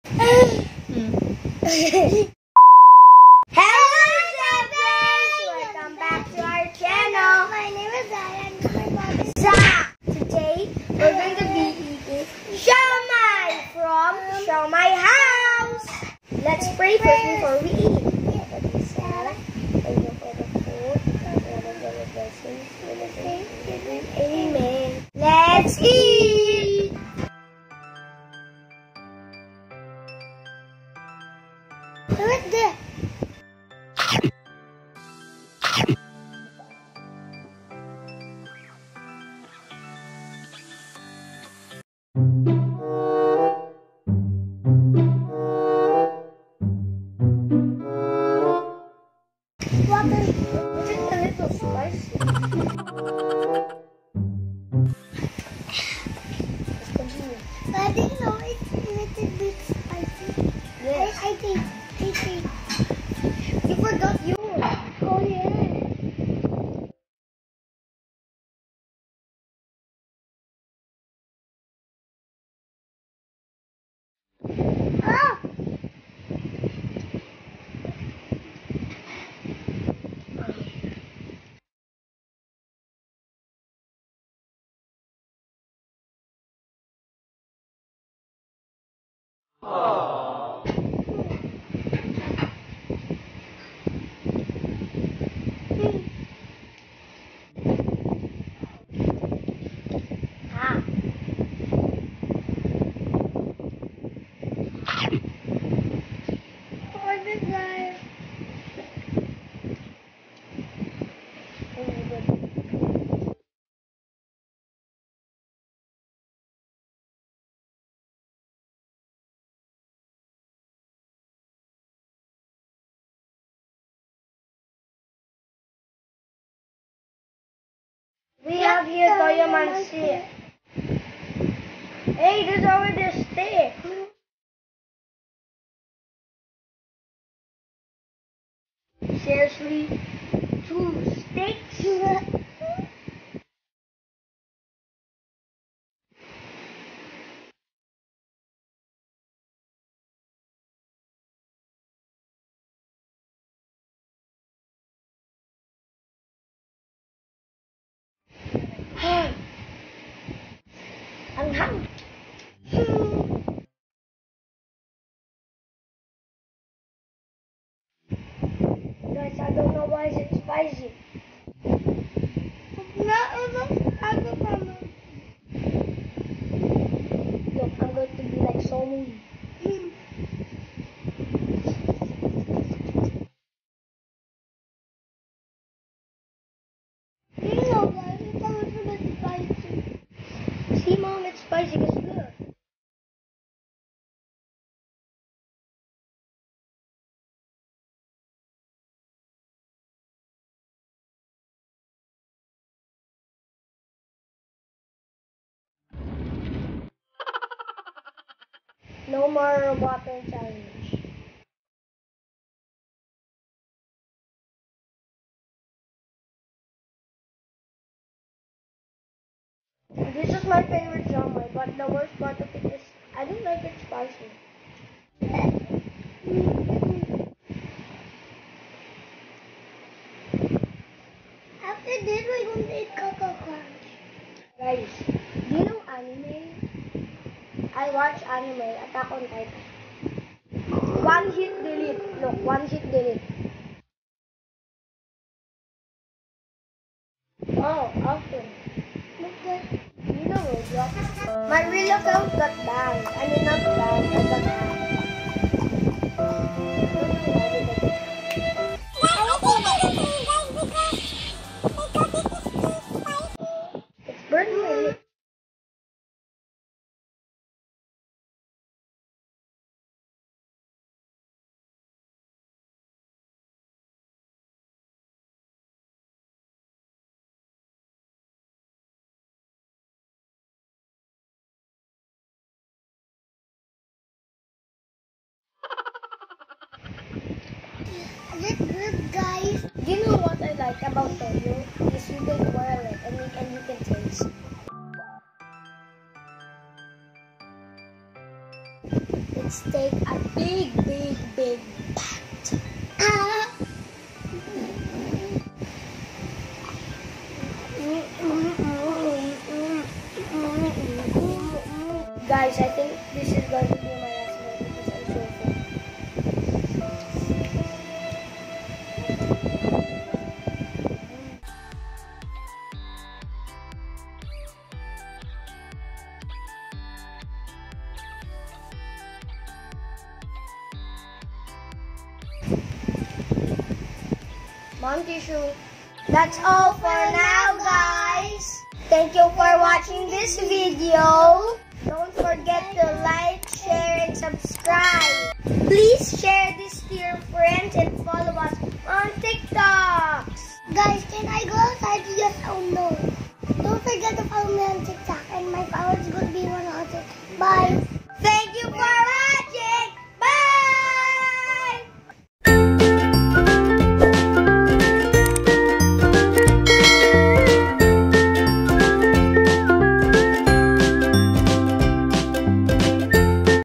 Hello, friends! Welcome back to our channel. My name is Diane. My mom is Zach. Today, we're going to be eating siomai from Siomai House. Let's pray first before we eat. Amen. Let's eat. What's this? Water. Is it a little spicy? Let's continue. I didn't know it's a little bit spicy. Yes. I think. You forgot yours. Oh yeah. Ah! We have here Toyo Mansi. Hey, there's already a steak. Seriously? 2 steaks? I'm hungry. Guys, I don't know why is it spicy. Look, I'm going to be like so mean. No, guys, it's a little bit spicy. See, Mom, it's spicy. It's good. No more water challenge. This is my favorite siomai, but the worst part of it is I don't like it spicy. After this, we're going to eat Coco Crunch. Guys, do you know anime? I watch anime, Attack on Titan. One hit delete. Look, one hit delete. Oh, awesome. You know Roblox? My real account got banned. I mean, not banned, I got hacked. It's burning my lip. Is it good, guys? Do you know what I like about Toyo? Is you can boil it and you can taste. let's take a big bite. Guys, I think this is going to be my last one because I'm so full. Mom tissue. That's all for now, guys. Thank you for watching this video. Don't forget to like, share, and subscribe. Please share this to your friends and follow us on TikTok. Guys, can I go outside? Yes or no? Don't forget to follow me on TikTok and my power is going to be 100. Bye.